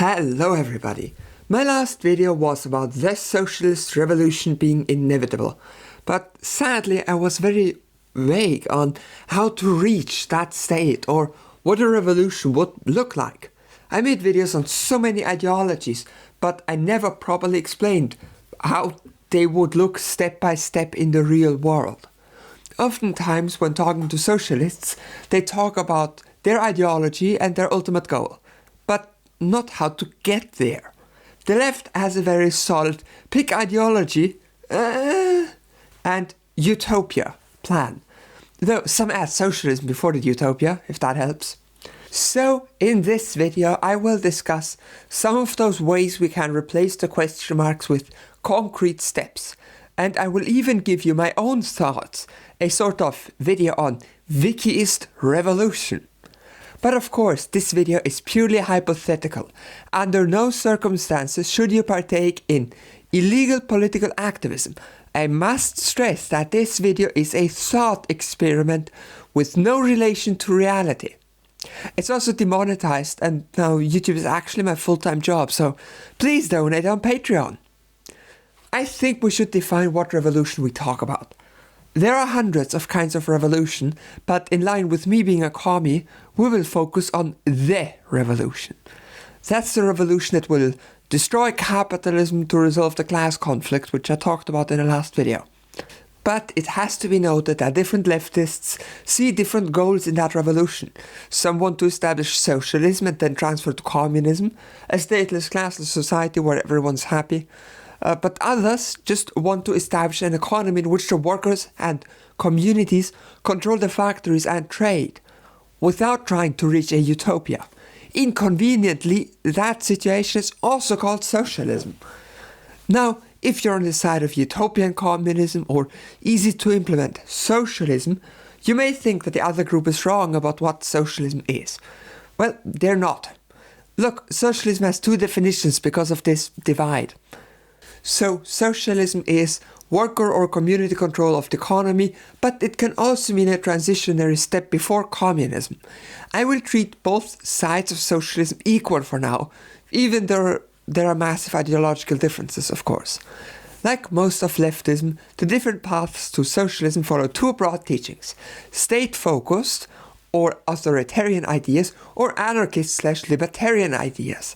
Hello everybody! My last video was about the socialist revolution being inevitable, but sadly I was very vague on how to reach that state or what a revolution would look like. I made videos on so many ideologies, but I never properly explained how they would look step by step in the real world. Oftentimes when talking to socialists, they talk about their ideology and their ultimate goal, but not how to get there. The left has a very solid pick ideology and utopia plan, though some add socialism before the utopia, if that helps. So in this video I will discuss some of those ways we can replace the question marks with concrete steps, and I will even give you my own thoughts, a sort of video on Vikiist revolution. But of course, this video is purely hypothetical. Under no circumstances should you partake in illegal political activism. I must stress that this video is a thought experiment with no relation to reality. It's also demonetized, and now YouTube is actually my full-time job, so please donate on Patreon. I think we should define what revolution we talk about. There are hundreds of kinds of revolution, but in line with me being a commie, we will focus on the revolution. That's the revolution that will destroy capitalism to resolve the class conflict, which I talked about in the last video. But it has to be noted that different leftists see different goals in that revolution. Some want to establish socialism and then transfer to communism, a stateless, classless society where everyone's happy. But others just want to establish an economy in which the workers and communities control the factories and trade, without trying to reach a utopia. Inconveniently, that situation is also called socialism. Now, if you're on the side of utopian communism or easy to implement socialism, you may think that the other group is wrong about what socialism is. Well, they're not. Look, socialism has two definitions because of this divide. So, socialism is worker or community control of the economy, but it can also mean a transitionary step before communism. I will treat both sides of socialism equal for now, even though there are massive ideological differences, of course. Like most of leftism, the different paths to socialism follow two broad teachings: state-focused or authoritarian ideas, or anarchist/libertarian ideas.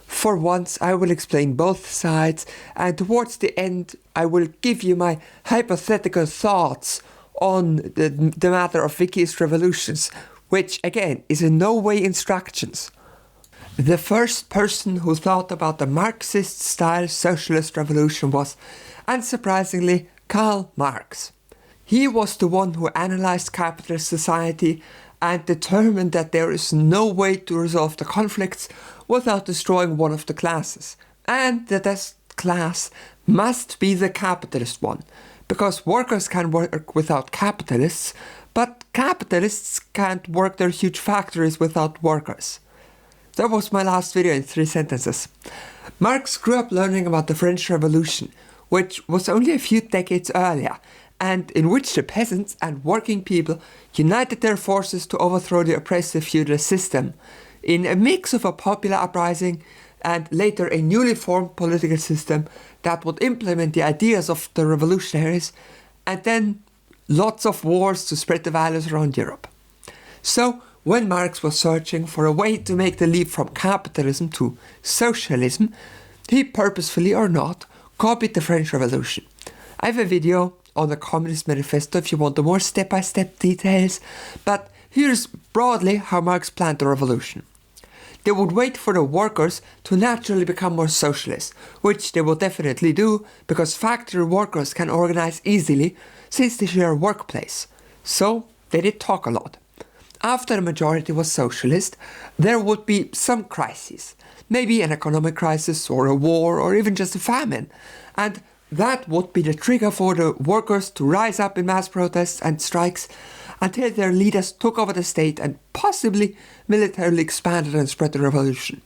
For once, I will explain both sides, and towards the end, I will give you my hypothetical thoughts on the matter of Vikiist revolutions, which, again, is in no way instructions. The first person who thought about the Marxist-style socialist revolution was, unsurprisingly, Karl Marx. He was the one who analyzed capitalist society and determined that there is no way to resolve the conflicts without destroying one of the classes, and that this class must be the capitalist one, because workers can work without capitalists, but capitalists can't work their huge factories without workers. That was my last video in 3 sentences. Marx grew up learning about the French Revolution, which was only a few decades earlier, and in which the peasants and working people united their forces to overthrow the oppressive feudal system, in a mix of a popular uprising and later a newly formed political system that would implement the ideas of the revolutionaries, and then lots of wars to spread the values around Europe. So, when Marx was searching for a way to make the leap from capitalism to socialism, he purposefully or not copied the French Revolution. I have a video on the Communist Manifesto if you want the more step-by-step details, but here's broadly how Marx planned the revolution. They would wait for the workers to naturally become more socialist, which they will definitely do because factory workers can organize easily since they share a workplace. So they did talk a lot. After the majority was socialist, there would be some crises, maybe an economic crisis or a war or even just a famine, and that would be the trigger for the workers to rise up in mass protests and strikes until their leaders took over the state and possibly militarily expanded and spread the revolution.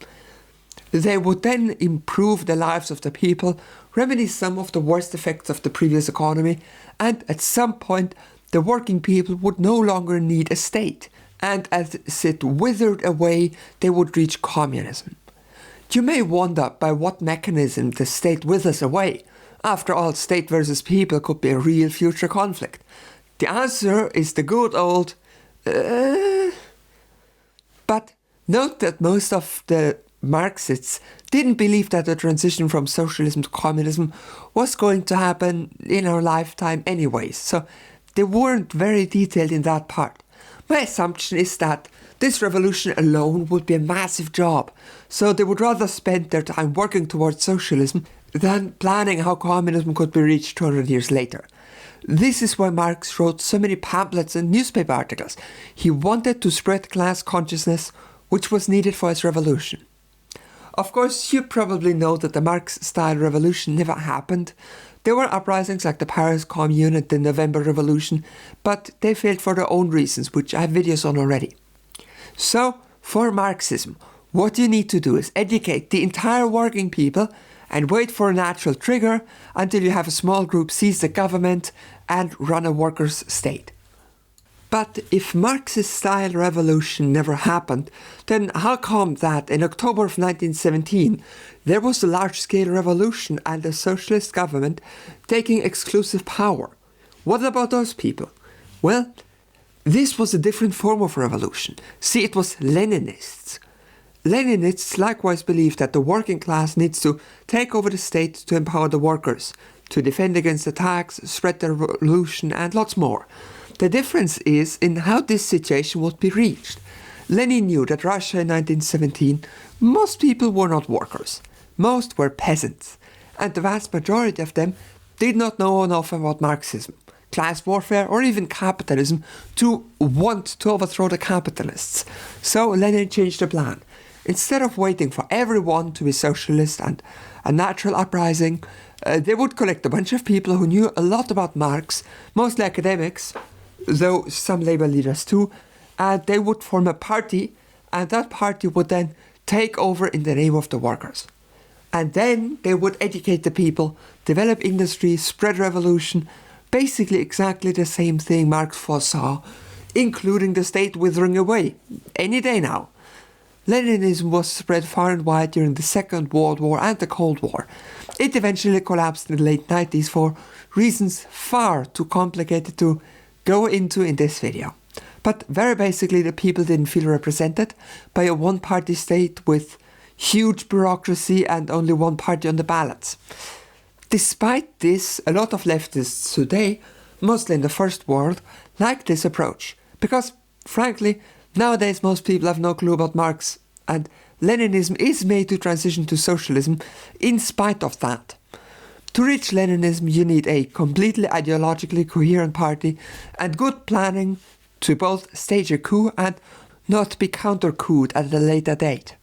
They would then improve the lives of the people, remedy some of the worst effects of the previous economy, and at some point the working people would no longer need a state, and as it withered away they would reach communism. You may wonder by what mechanism the state withers away. After all, state versus people could be a real future conflict. The answer is the good old... But note that most of the Marxists didn't believe that the transition from socialism to communism was going to happen in our lifetime anyways, so they weren't very detailed in that part. My assumption is that this revolution alone would be a massive job, so they would rather spend their time working towards socialism than planning how communism could be reached 200 years later. This is why Marx wrote so many pamphlets and newspaper articles. He wanted to spread class consciousness, which was needed for his revolution. Of course, you probably know that the Marx-style revolution never happened. There were uprisings like the Paris Commune and the November Revolution, but they failed for their own reasons, which I have videos on already. So, for Marxism, what you need to do is educate the entire working people and wait for a natural trigger until you have a small group seize the government and run a workers' state. But if Marx's style revolution never happened, then how come that in October of 1917 there was a large-scale revolution and a socialist government taking exclusive power? What about those people? Well, this was a different form of revolution. See, it was Leninists. Leninists likewise believed that the working class needs to take over the state to empower the workers, to defend against attacks, spread the revolution, and lots more. The difference is in how this situation would be reached. Lenin knew that Russia in 1917, most people were not workers. Most were peasants, and the vast majority of them did not know enough about Marxism, class warfare, or even capitalism to want to overthrow the capitalists. So Lenin changed the plan. Instead of waiting for everyone to be socialist and a natural uprising, they would collect a bunch of people who knew a lot about Marx, mostly academics, though some labor leaders too, and they would form a party, and that party would then take over in the name of the workers. And then they would educate the people, develop industry, spread revolution, basically exactly the same thing Marx foresaw, including the state withering away, any day now. Leninism was spread far and wide during the Second World War and the Cold War. It eventually collapsed in the late 90s for reasons far too complicated to go into in this video. But very basically, the people didn't feel represented by a one-party state with huge bureaucracy and only one party on the ballots. Despite this, a lot of leftists today, mostly in the First World, like this approach, because, frankly, nowadays most people have no clue about Marx, and Leninism is made to transition to socialism in spite of that. To reach Leninism, you need a completely ideologically coherent party and good planning to both stage a coup and not be counter-couped at a later date.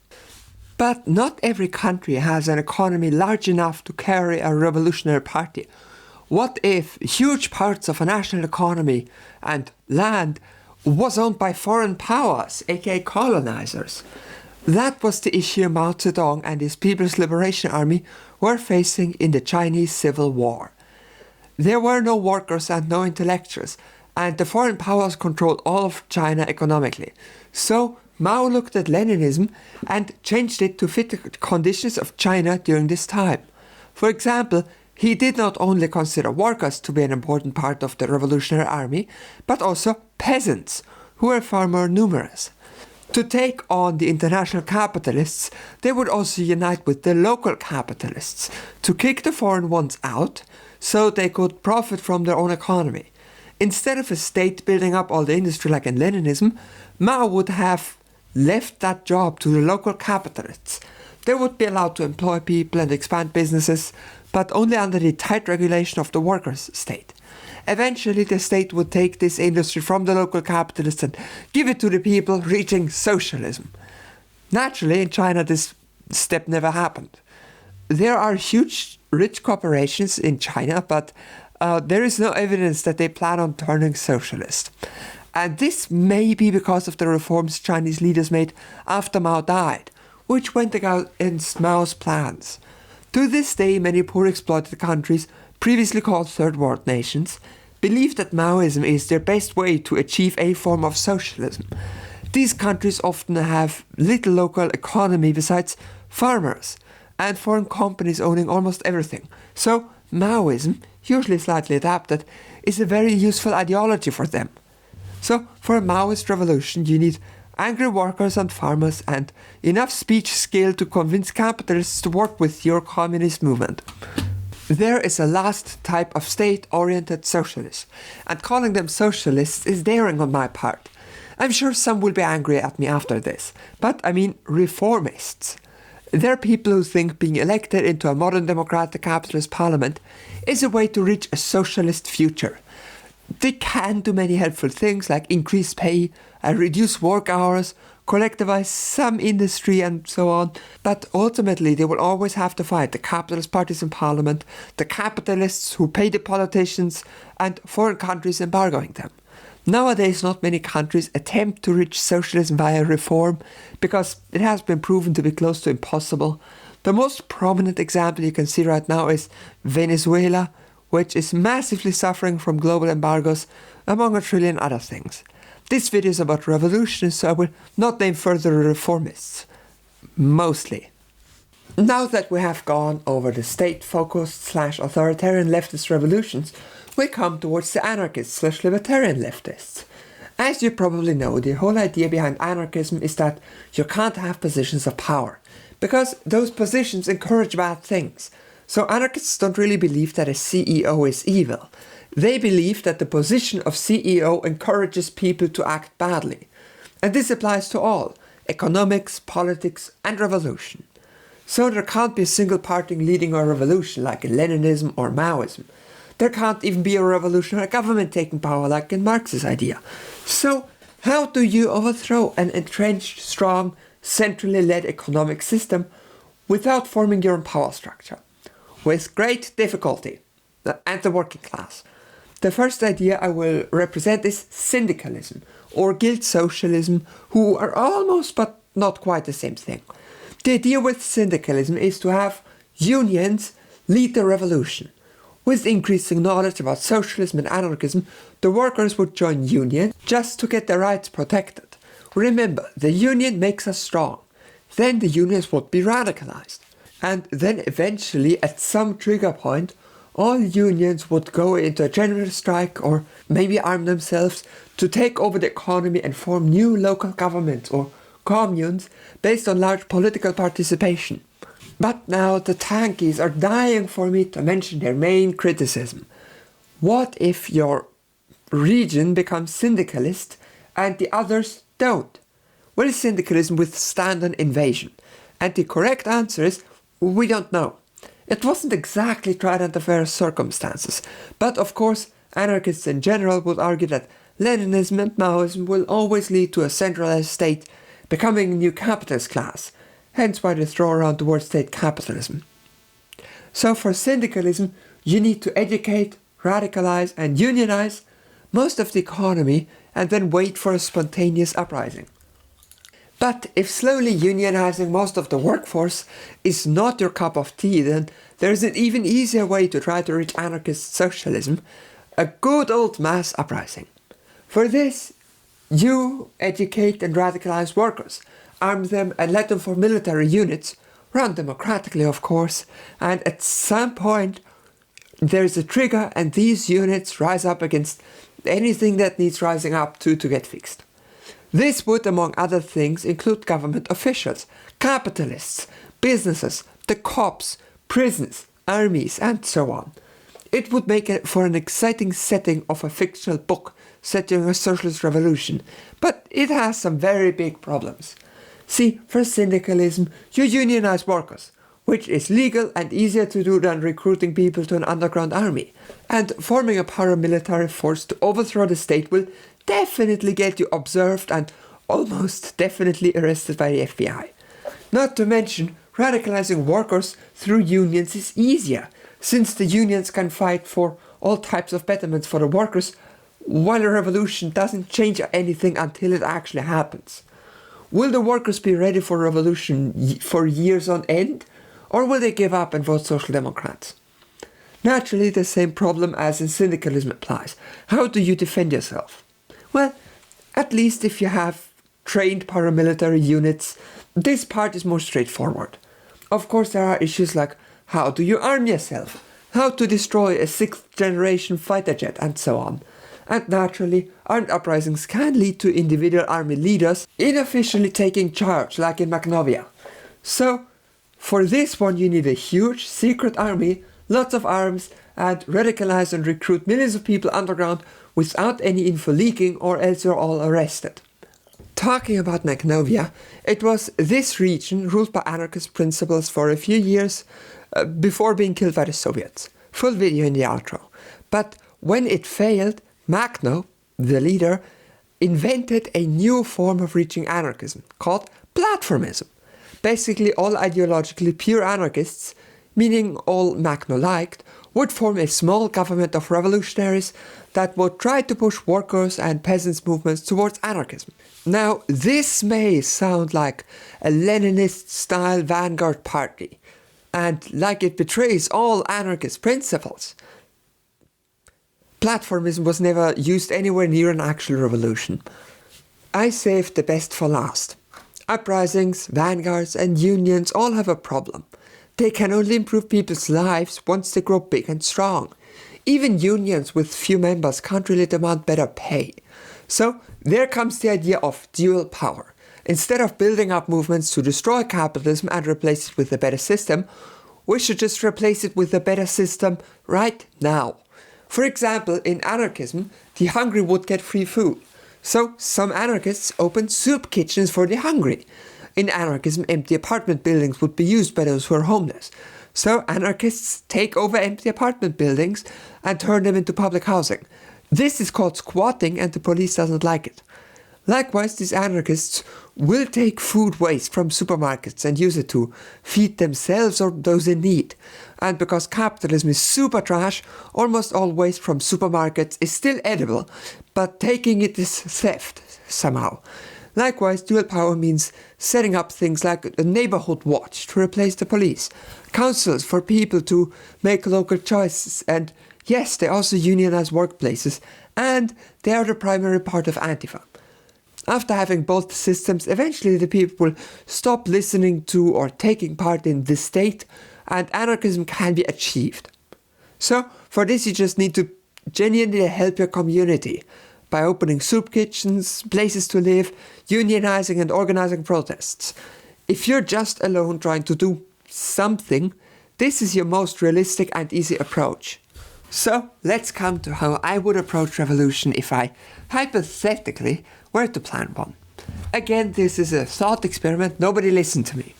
But not every country has an economy large enough to carry a revolutionary party. What if huge parts of a national economy and land was owned by foreign powers, aka colonizers? That was the issue Mao Zedong and his People's Liberation Army were facing in the Chinese Civil War. There were no workers and no intellectuals, and the foreign powers controlled all of China economically. So Mao looked at Leninism and changed it to fit the conditions of China during this time. For example, he did not only consider workers to be an important part of the revolutionary army, but also peasants, who were far more numerous. To take on the international capitalists, they would also unite with the local capitalists to kick the foreign ones out so they could profit from their own economy. Instead of a state building up all the industry like in Leninism, Mao would have left that job to the local capitalists. They would be allowed to employ people and expand businesses, but only under the tight regulation of the workers' state. Eventually, the state would take this industry from the local capitalists and give it to the people, reaching socialism. Naturally, in China, this step never happened. There are huge, rich corporations in China, but there is no evidence that they plan on turning socialist. And this may be because of the reforms Chinese leaders made after Mao died, which went against Mao's plans. To this day, many poor exploited countries, previously called Third World nations, believe that Maoism is their best way to achieve a form of socialism. These countries often have little local economy besides farmers, and foreign companies owning almost everything. So Maoism, usually slightly adapted, is a very useful ideology for them. So for a Maoist revolution you need angry workers and farmers and enough speech skill to convince capitalists to work with your communist movement. There is a last type of state-oriented socialists, and calling them socialists is daring on my part. I'm sure some will be angry at me after this, but I mean reformists. They're people who think being elected into a modern democratic capitalist parliament is a way to reach a socialist future. They can do many helpful things like increase pay, reduce work hours, collectivize some industry and so on, but ultimately they will always have to fight the capitalist parties in parliament, the capitalists who pay the politicians, and foreign countries embargoing them. Nowadays not many countries attempt to reach socialism via reform because it has been proven to be close to impossible. The most prominent example you can see right now is Venezuela, which is massively suffering from global embargoes, among a trillion other things. This video is about revolutions, so I will not name further reformists. Mostly. Now that we have gone over the state-focused / authoritarian leftist revolutions, we come towards the anarchist / libertarian leftists. As you probably know, the whole idea behind anarchism is that you can't have positions of power, because those positions encourage bad things. So anarchists don't really believe that a CEO is evil. They believe that the position of CEO encourages people to act badly. And this applies to all: economics, politics, and revolution. So there can't be a single party leading a revolution like in Leninism or Maoism. There can't even be a revolution or a government taking power like in Marx's idea. So how do you overthrow an entrenched, strong, centrally led economic system without forming your own power structure? With great difficulty, and the working class. The first idea I will represent is Syndicalism, or guild socialism, who are almost but not quite the same thing. The idea with Syndicalism is to have unions lead the revolution. With increasing knowledge about socialism and anarchism, the workers would join unions just to get their rights protected. Remember, the union makes us strong. Then the unions would be radicalized. And then eventually, at some trigger point, all unions would go into a general strike or maybe arm themselves to take over the economy and form new local governments or communes based on large political participation. But now the tankies are dying for me to mention their main criticism. What if your region becomes syndicalist and the others don't? Will syndicalism withstand an invasion? And the correct answer is, we don't know. It wasn't exactly tried under various circumstances, but of course anarchists in general would argue that Leninism and Maoism will always lead to a centralized state becoming a new capitalist class, hence why they throw around the word state capitalism. So for syndicalism, you need to educate, radicalize and unionize most of the economy and then wait for a spontaneous uprising. But if slowly unionizing most of the workforce is not your cup of tea, then there is an even easier way to try to reach anarchist socialism: a good old mass uprising. For this, you educate and radicalize workers, arm them and let them form military units, run democratically of course, and at some point there is a trigger and these units rise up against anything that needs rising up to get fixed. This would, among other things, include government officials, capitalists, businesses, the cops, prisons, armies, and so on. It would make it for an exciting setting of a fictional book set during a socialist revolution, but it has some very big problems. See, for syndicalism, you unionize workers, which is legal and easier to do than recruiting people to an underground army. And forming a paramilitary force to overthrow the state will definitely get you observed and almost definitely arrested by the FBI. Not to mention, radicalizing workers through unions is easier, since the unions can fight for all types of betterments for the workers, while a revolution doesn't change anything until it actually happens. Will the workers be ready for revolution for years on end, or will they give up and vote Social Democrats? Naturally, the same problem as in syndicalism applies. How do you defend yourself? Well, at least if you have trained paramilitary units, this part is more straightforward. Of course, there are issues like how do you arm yourself, how to destroy a 6th generation fighter jet, and so on. And naturally, armed uprisings can lead to individual army leaders unofficially taking charge, like in Magnovia. So, for this one you need a huge secret army, lots of arms, and radicalize and recruit millions of people underground without any info leaking, or else you're all arrested. Talking about Magnovia, it was this region ruled by anarchist principles for a few years before being killed by the Soviets. Full video in the outro. But when it failed, Magno, the leader, invented a new form of reaching anarchism called Platformism. Basically, all ideologically pure anarchists, meaning all Magno liked, would form a small government of revolutionaries that would try to push workers' and peasants' movements towards anarchism. Now, this may sound like a Leninist-style vanguard party, and like it betrays all anarchist principles. Platformism was never used anywhere near an actual revolution. I saved the best for last. Uprisings, vanguards, and unions all have a problem. They can only improve people's lives once they grow big and strong. Even unions with few members can't really demand better pay. So there comes the idea of dual power. Instead of building up movements to destroy capitalism and replace it with a better system, we should just replace it with a better system right now. For example, in anarchism, the hungry would get free food. So some anarchists opened soup kitchens for the hungry. In anarchism, empty apartment buildings would be used by those who are homeless. So anarchists take over empty apartment buildings and turn them into public housing. This is called squatting, and the police doesn't like it. Likewise, these anarchists will take food waste from supermarkets and use it to feed themselves or those in need. And because capitalism is super trash, almost all waste from supermarkets is still edible, but taking it is theft somehow. Likewise, dual power means setting up things like a neighborhood watch to replace the police, councils for people to make local choices, and yes, they also unionize workplaces, and they are the primary part of Antifa. After having both systems, eventually the people will stop listening to or taking part in the state, and anarchism can be achieved. So, for this you just need to genuinely help your community by opening soup kitchens, places to live, unionizing and organizing protests. If you're just alone trying to do something, this is your most realistic and easy approach. So, let's come to how I would approach revolution if I, hypothetically, were to plan one. Again, this is a thought experiment, nobody listen to me.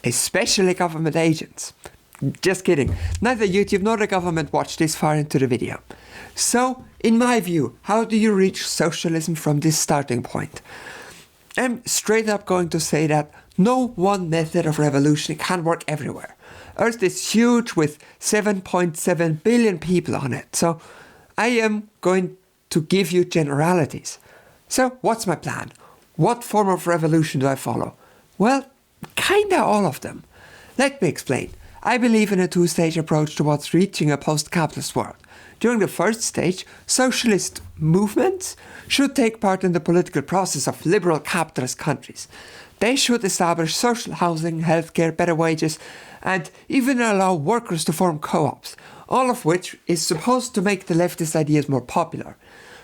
Especially government agents. Just kidding, neither YouTube nor the government watched this far into the video. So, in my view, how do you reach socialism from this starting point? I'm straight up going to say that no one method of revolution can work everywhere. Earth is huge with 7.7 billion people on it, so I am going to give you generalities. So, what's my plan? What form of revolution do I follow? Well, kinda all of them. Let me explain. I believe in a two-stage approach towards reaching a post-capitalist world. During the first stage, socialist movements should take part in the political process of liberal capitalist countries. They should establish social housing, healthcare, better wages, and even allow workers to form co-ops, all of which is supposed to make the leftist ideas more popular.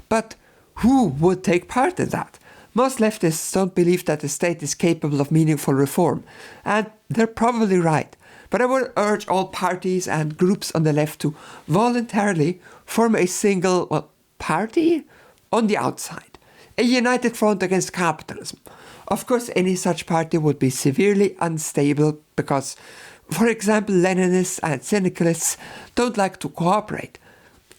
But who would take part in that? Most leftists don't believe that the state is capable of meaningful reform, and they're probably right. But I would urge all parties and groups on the left to voluntarily form a single, party on the outside. A united front against capitalism. Of course, any such party would be severely unstable because, for example, Leninists and Syndicalists don't like to cooperate.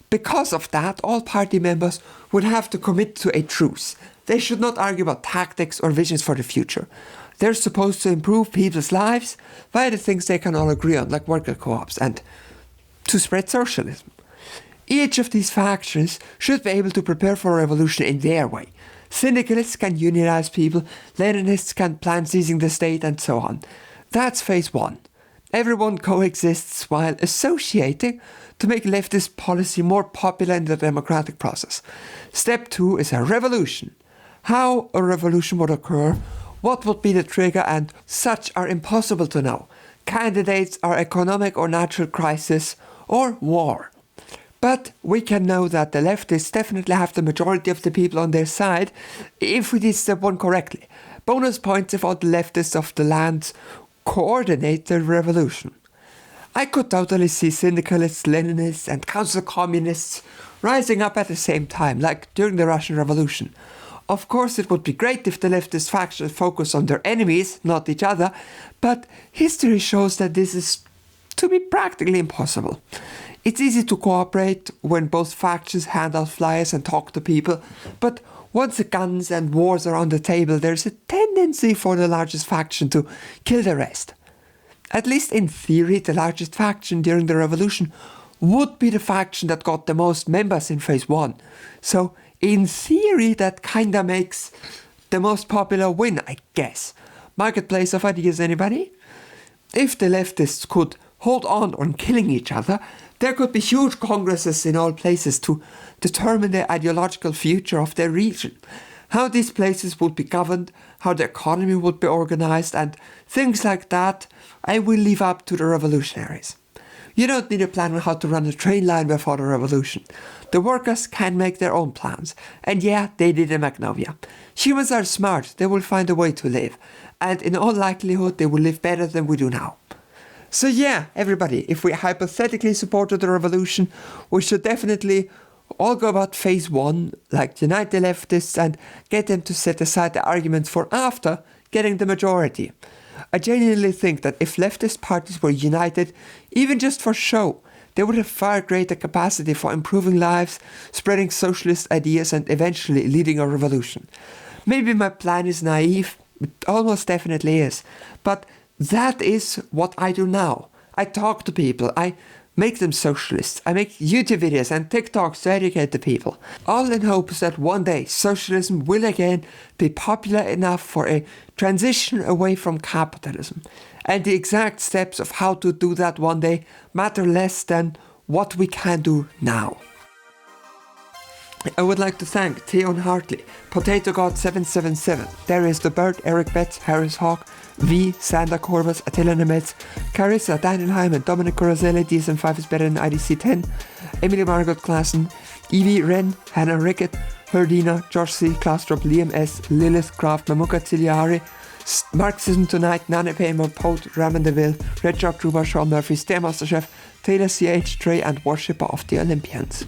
Because of that, all party members would have to commit to a truce. They should not argue about tactics or visions for the future. They're supposed to improve people's lives via the things they can all agree on, like worker co-ops, and to spread socialism. Each of these factions should be able to prepare for a revolution in their way. Syndicalists can unionize people, Leninists can plan seizing the state, and so on. That's phase one. Everyone coexists while associating to make leftist policy more popular in the democratic process. Step two is a revolution. How a revolution would occur, what would be the trigger, and such are impossible to know. candidates are economic or natural crisis or war. But we can know that the leftists definitely have the majority of the people on their side if we did step 1 correctly. Bonus points if all the leftists of the land coordinate the revolution. I could totally see syndicalists, Leninists and council communists rising up at the same time, like during the Russian Revolution. Of course, it would be great if the leftist factions focus on their enemies, not each other, but history shows that this is to be practically impossible. It's easy to cooperate when both factions hand out flyers and talk to people, but once the guns and wars are on the table, there's a tendency for the largest faction to kill the rest. At least in theory, the largest faction during the revolution would be the faction that got the most members in phase 1. So, in theory, that kinda makes the most popular win, I guess. Marketplace of ideas, anybody? If the leftists could hold on killing each other, there could be huge congresses in all places to determine the ideological future of their region, how these places would be governed, how the economy would be organized, and things like that I will leave up to the revolutionaries. You don't need a plan on how to run a train line before the revolution. The workers can make their own plans, and yeah, they did in Magnovia. Humans are smart, they will find a way to live, and in all likelihood they will live better than we do now. So yeah, everybody, if we hypothetically supported the revolution, we should definitely all go about phase 1, like unite the leftists and get them to set aside the arguments for after getting the majority. I genuinely think that if leftist parties were united, even just for show, they would have far greater capacity for improving lives, spreading socialist ideas and eventually leading a revolution. Maybe my plan is naive, it almost definitely is, but that is what I do now. I talk to people, I make them socialists, I make YouTube videos and TikToks to educate the people, all in hopes that one day socialism will again be popular enough for a transition away from capitalism. And the exact steps of how to do that one day matter less than what we can do now. I would like to thank Theon Hartley, Potato God 777, Darius the Bird, Eric Betts, Harris Hawk, V, Sander Corbus, Attila Nemetz, Carissa, Daniel Hyman, Dominic Corozelli, DSM5 is better than IDC 10, Emily Margot Klassen, Evie Wren, Hannah Rickett, Herdina, Josh C, Klastrop, Liam S, Lilith Craft, Mamuka Tiliari, Marxism Tonight, Nane Paymer, Poet, Raman DeVille, Red Jock Truba, Sean Murphy, Stairmaster Chef, Taylor CH, Trey and Worshipper of the Olympians.